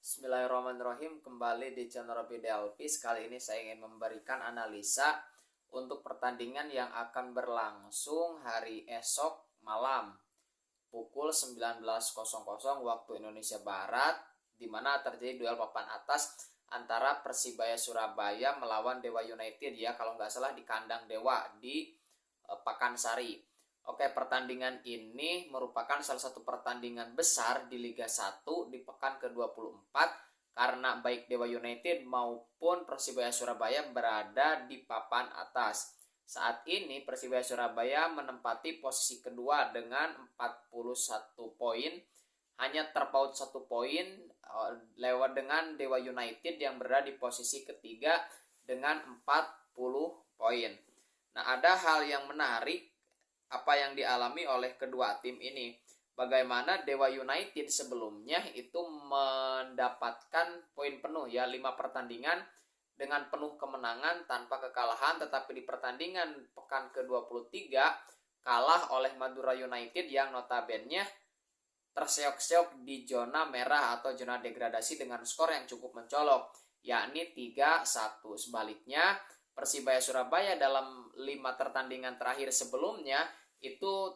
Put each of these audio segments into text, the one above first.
Bismillahirrahmanirrahim. Kembali di channel Robi Delpis. Kali ini saya ingin memberikan analisa untuk pertandingan yang akan berlangsung hari esok malam pukul 19.00 waktu Indonesia Barat, di mana terjadi duel papan atas antara Persibaya Surabaya melawan Dewa United, ya kalau nggak salah di kandang Dewa di Pakansari. Oke, pertandingan ini merupakan salah satu pertandingan besar di Liga 1 di pekan ke-24 karena baik Dewa United maupun Persibaya Surabaya berada di papan atas. Saat ini Persibaya Surabaya menempati posisi kedua dengan 41 poin, hanya terpaut 1 poin lewat dengan Dewa United yang berada di posisi ketiga dengan 40 poin. Nah, ada hal yang menarik apa yang dialami oleh kedua tim ini. Bagaimana Dewa United sebelumnya itu mendapatkan poin penuh, ya 5 pertandingan dengan penuh kemenangan tanpa kekalahan, tetapi di pertandingan pekan ke-23 kalah oleh Madura United yang notabene terseok-seok di zona merah atau zona degradasi dengan skor yang cukup mencolok, yakni 3-1. Sebaliknya Persibaya Surabaya dalam 5 pertandingan terakhir sebelumnya itu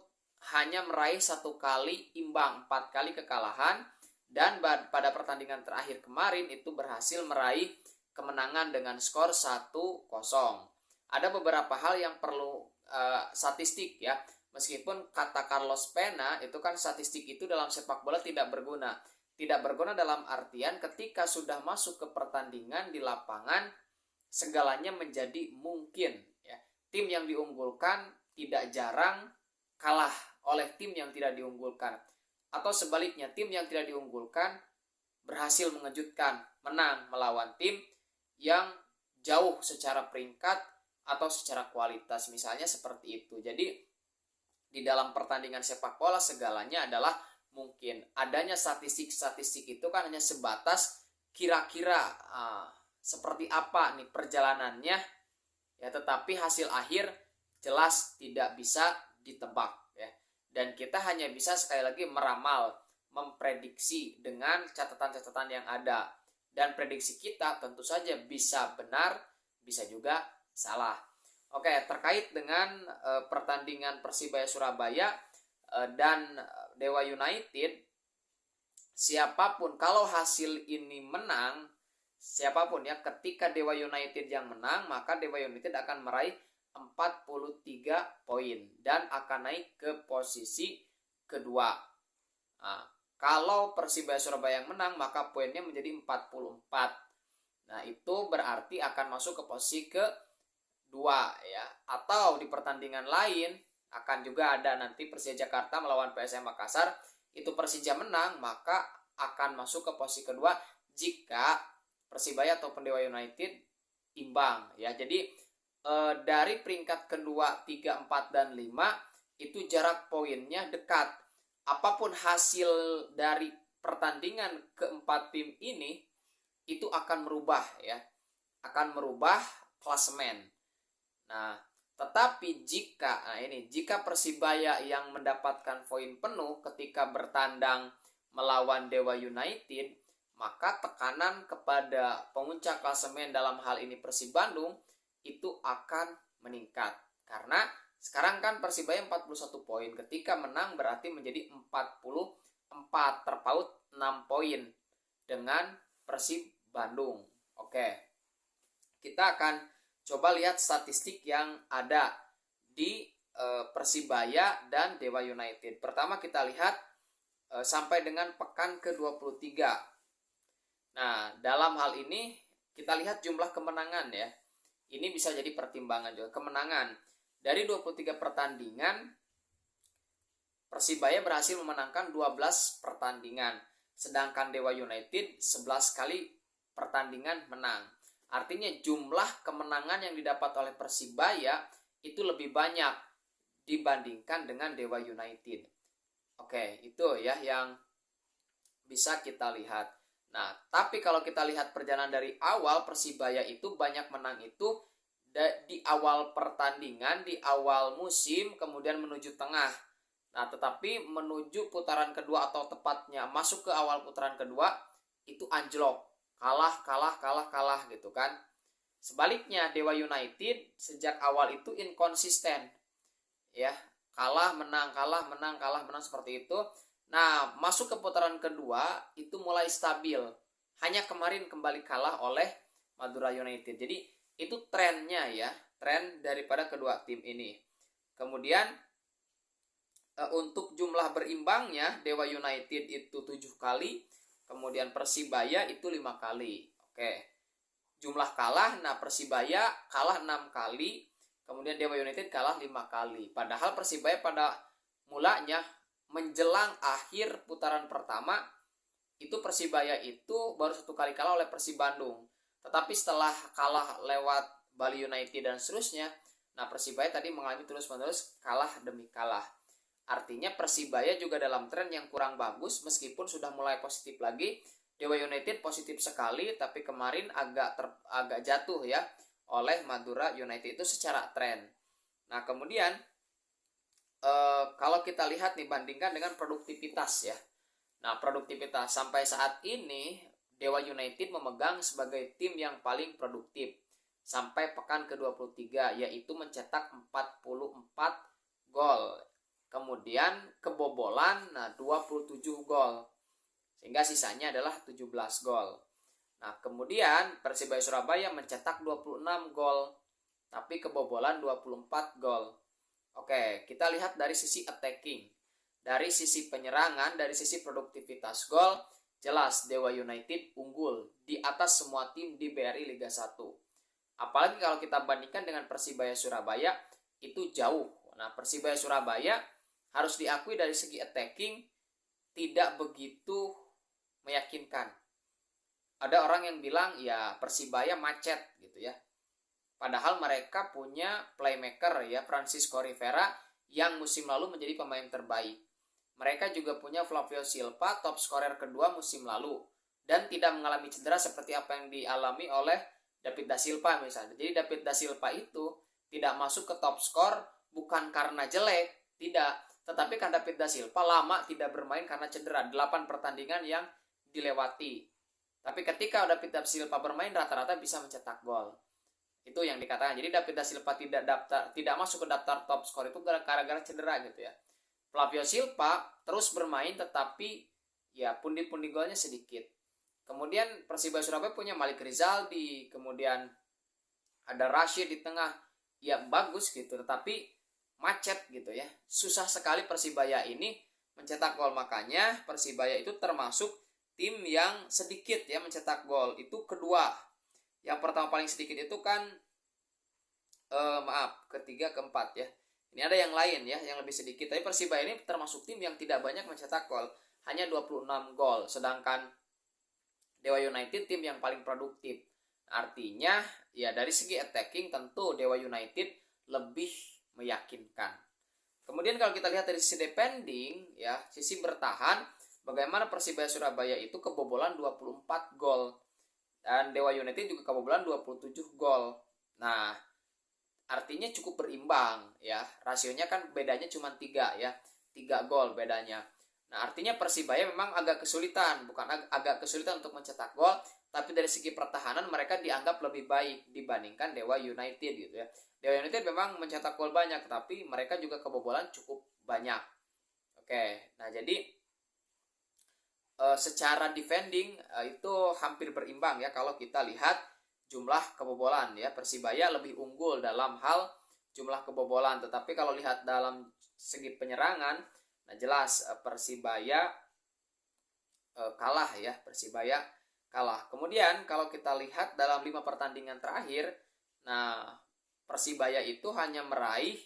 hanya meraih 1 kali imbang, 4 kali kekalahan, dan pada pertandingan terakhir kemarin itu berhasil meraih kemenangan dengan skor 1-0. Ada beberapa hal yang perlu statistik, ya. Meskipun kata Carlos Pena itu kan statistik itu dalam sepak bola tidak berguna. Tidak berguna dalam artian ketika sudah masuk ke pertandingan di lapangan segalanya menjadi mungkin, ya. Tim yang diunggulkan tidak jarang kalah oleh tim yang tidak diunggulkan, atau sebaliknya tim yang tidak diunggulkan berhasil mengejutkan, menang melawan tim yang jauh secara peringkat atau secara kualitas, misalnya seperti itu. Jadi di dalam pertandingan sepak bola segalanya adalah mungkin. Adanya statistik itu kan hanya sebatas kira-kira seperti apa nih perjalanannya, ya, tetapi hasil akhir jelas tidak bisa ditebak, ya. Dan kita hanya bisa sekali lagi meramal, memprediksi dengan catatan-catatan yang ada, dan prediksi kita tentu saja bisa benar, bisa juga salah. Oke, terkait dengan pertandingan Persibaya Surabaya dan Dewa United, siapapun kalau hasil ini menang, siapapun, ya, ketika Dewa United yang menang, maka Dewa United akan meraih 43 poin dan akan naik ke posisi kedua. Nah, kalau Persibaya Surabaya yang menang, maka poinnya menjadi 44. Nah, itu berarti akan masuk ke posisi kedua, ya. Atau di pertandingan lain akan juga ada nanti Persija Jakarta melawan PSM Makassar. Itu Persija menang, maka akan masuk ke posisi kedua jika Persibaya ataupun Dewa United imbang, ya. Jadi dari peringkat kedua, 3, 4, dan 5 itu jarak poinnya dekat. Apapun hasil dari pertandingan keempat tim ini itu akan merubah, ya, akan merubah klasemen. Nah, tetapi jika Persibaya yang mendapatkan poin penuh ketika bertandang melawan Dewa United, maka tekanan kepada pemuncak klasemen dalam hal ini Persib Bandung itu akan meningkat. Karena sekarang kan Persibaya 41 poin, ketika menang berarti menjadi 44, terpaut 6 poin dengan Persib Bandung. Oke, kita akan coba lihat statistik yang ada di Persibaya dan Dewa United. Pertama kita lihat sampai dengan pekan ke-23. Nah, dalam hal ini kita lihat jumlah kemenangan, ya. Ini bisa jadi pertimbangan juga. Kemenangan dari 23 pertandingan, Persibaya berhasil memenangkan 12 pertandingan, sedangkan Dewa United 11 kali pertandingan menang. Artinya jumlah kemenangan yang didapat oleh Persibaya itu lebih banyak dibandingkan dengan Dewa United. Oke, itu, ya, yang bisa kita lihat. Nah, tapi kalau kita lihat perjalanan dari awal, Persibaya itu banyak menang itu di awal pertandingan, di awal musim, kemudian menuju tengah. Nah, tetapi menuju putaran kedua atau tepatnya masuk ke awal putaran kedua, itu anjlok, kalah gitu kan. Sebaliknya Dewa United sejak awal itu inkonsisten, ya, kalah menang seperti itu. Nah, masuk ke putaran kedua itu mulai stabil. Hanya kemarin kembali kalah oleh Madura United. Jadi itu trennya ya, tren daripada kedua tim ini. Kemudian untuk jumlah berimbangnya Dewa United itu 7 kali, kemudian Persibaya itu 5 kali. Oke. Jumlah kalah, nah Persibaya kalah 6 kali, kemudian Dewa United kalah 5 kali. Padahal Persibaya pada mulanya menjelang akhir putaran pertama itu Persibaya itu baru 1 kali kalah oleh Persib Bandung. Tetapi setelah kalah lewat Bali United dan seterusnya, nah Persibaya tadi mengalami terus-menerus kalah demi kalah. Artinya Persibaya juga dalam tren yang kurang bagus meskipun sudah mulai positif lagi. Dewa United positif sekali, tapi kemarin agak jatuh ya oleh Madura United itu secara tren. Nah kemudian kalau kita lihat nih bandingkan dengan produktivitas ya. Nah produktivitas sampai saat ini Dewa United memegang sebagai tim yang paling produktif sampai pekan ke-23, yaitu mencetak 44 gol. Kemudian kebobolan 27 gol. Sehingga sisanya adalah 17 gol. Nah, kemudian Persibaya Surabaya mencetak 26 gol, tapi kebobolan 24 gol. Oke, kita lihat dari sisi attacking. Dari sisi penyerangan, dari sisi produktivitas gol, jelas Dewa United unggul di atas semua tim di BRI Liga 1. Apalagi kalau kita bandingkan dengan Persibaya Surabaya, itu jauh. Nah, Persibaya Surabaya harus diakui dari segi attacking tidak begitu meyakinkan. Ada orang yang bilang ya Persibaya macet gitu ya. Padahal mereka punya playmaker ya, Francisco Rivera yang musim lalu menjadi pemain terbaik. Mereka juga punya Flavio Silva, top scorer kedua musim lalu, dan tidak mengalami cedera seperti apa yang dialami oleh David Da Silva misalnya. Jadi David Da Silva itu tidak masuk ke top skor bukan karena jelek, tidak, tetapi karena David Da Silva lama tidak bermain karena cedera, 8 pertandingan yang dilewati. Tapi ketika David Da Silva bermain rata-rata bisa mencetak gol. Itu yang dikatakan. Jadi David Da Silva tidak masuk ke daftar top skor itu gara-gara cedera gitu ya. Flavio Silva terus bermain tetapi ya pundi-pundi golnya sedikit. Kemudian Persibaya Surabaya punya Malik Rizaldi, kemudian ada Rashid di tengah. Ya bagus gitu, tetapi macet gitu ya. Susah sekali Persibaya ini mencetak gol, makanya Persibaya itu termasuk tim yang sedikit ya mencetak gol. Itu kedua. Yang pertama paling sedikit itu kan ketiga, keempat ya. Ini ada yang lain ya yang lebih sedikit. Tapi Persibaya ini termasuk tim yang tidak banyak mencetak gol, hanya 26 gol. Sedangkan Dewa United tim yang paling produktif. Artinya ya dari segi attacking tentu Dewa United lebih meyakinkan. Kemudian kalau kita lihat dari sisi defending ya, sisi bertahan, bagaimana Persibaya Surabaya itu kebobolan 24 gol dan Dewa United juga kebobolan 27 gol. Nah, artinya cukup berimbang ya. Rasionya kan bedanya cuma 3 ya. 3 gol bedanya. Nah, artinya Persibaya memang agak kesulitan, bukan agak kesulitan untuk mencetak gol, tapi dari segi pertahanan mereka dianggap lebih baik dibandingkan Dewa United gitu ya. Dewa United memang mencetak gol banyak, tapi mereka juga kebobolan cukup banyak. Oke, nah jadi secara defending itu hampir berimbang ya kalau kita lihat jumlah kebobolan ya. Persibaya lebih unggul dalam hal jumlah kebobolan, tetapi kalau lihat dalam segi penyerangan, nah jelas Persibaya kalah ya, Persibaya kalah. Kemudian kalau kita lihat dalam 5 pertandingan terakhir, nah Persibaya itu hanya meraih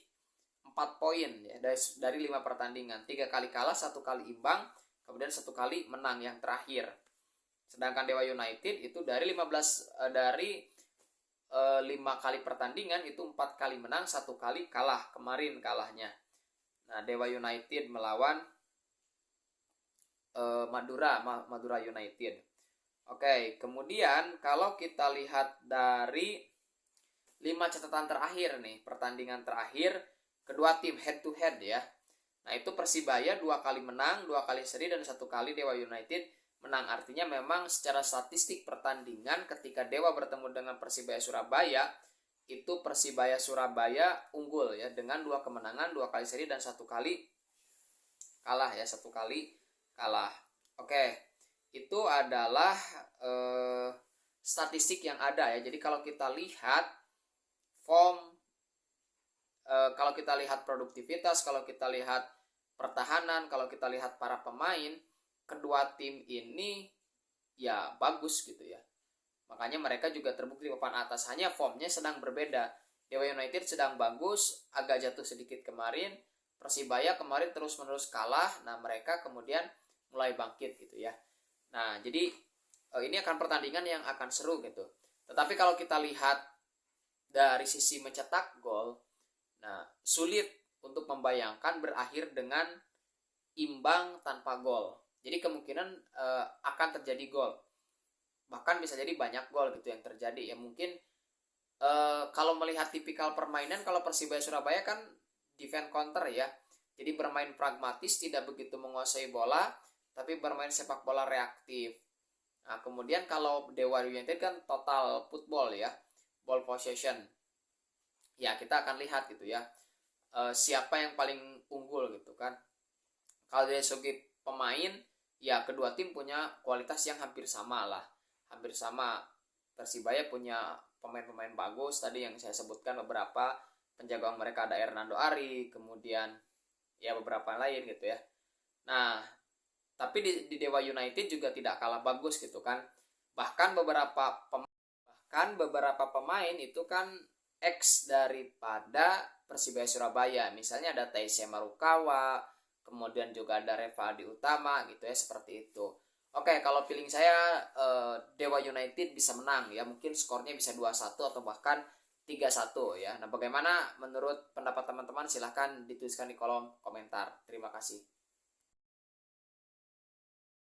4 poin ya dari 5 pertandingan, 3 kali kalah, 1 kali imbang, kemudian 1 kali menang yang terakhir. Sedangkan Dewa United itu dari 5 kali pertandingan itu 4 kali menang, 1 kali kalah, kemarin kalahnya. Nah, Dewa United melawan Madura United. Oke, kemudian kalau kita lihat dari 5 catatan terakhir nih, pertandingan terakhir kedua tim head to head ya. Nah, itu Persibaya 2 kali menang, 2 kali seri, dan 1 kali Dewa United menang. Artinya memang secara statistik pertandingan ketika Dewa bertemu dengan Persibaya Surabaya, itu Persibaya Surabaya unggul ya dengan 2 kemenangan, 2 kali seri dan 1 kali kalah ya, 1 kali kalah. Oke, itu adalah statistik yang ada ya. Jadi kalau kita lihat form, kalau kita lihat produktivitas, kalau kita lihat pertahanan, kalau kita lihat para pemain, kedua tim ini ya bagus gitu ya. Makanya mereka juga terbukti di papan atas, hanya formnya sedang berbeda. Dewa United sedang bagus, agak jatuh sedikit kemarin. Persibaya kemarin terus-menerus kalah. Nah, mereka kemudian mulai bangkit gitu ya. Nah, jadi ini akan pertandingan yang akan seru gitu. Tetapi kalau kita lihat dari sisi mencetak gol, nah sulit untuk membayangkan berakhir dengan imbang tanpa gol. Jadi kemungkinan akan terjadi gol. Bahkan bisa jadi banyak gol gitu yang terjadi ya. Mungkin kalau melihat tipikal permainan, kalau Persibaya Surabaya kan defense counter ya. Jadi bermain pragmatis, tidak begitu menguasai bola, tapi bermain sepak bola reaktif. Nah, kemudian kalau Dewa United kan total football ya, ball possession. Ya, kita akan lihat gitu ya. Siapa yang paling unggul gitu kan. Kalau dari segi pemain, ya kedua tim punya kualitas yang hampir sama lah. Hampir sama. Persibaya punya pemain-pemain bagus tadi yang saya sebutkan beberapa. Penjaga gawang mereka ada Hernando Ari, kemudian ya beberapa lain gitu ya. Nah, tapi di Dewa United juga tidak kalah bagus gitu kan. Bahkan beberapa pemain itu kan ex daripada Persibaya Surabaya. Misalnya ada Taisya Marukawa, kemudian juga ada Revaldi Utama gitu ya, seperti itu. Oke, kalau feeling saya Dewa United bisa menang ya. Mungkin skornya bisa 2-1 atau bahkan 3-1 ya. Nah, bagaimana menurut pendapat teman-teman? Silahkan dituliskan di kolom komentar. Terima kasih.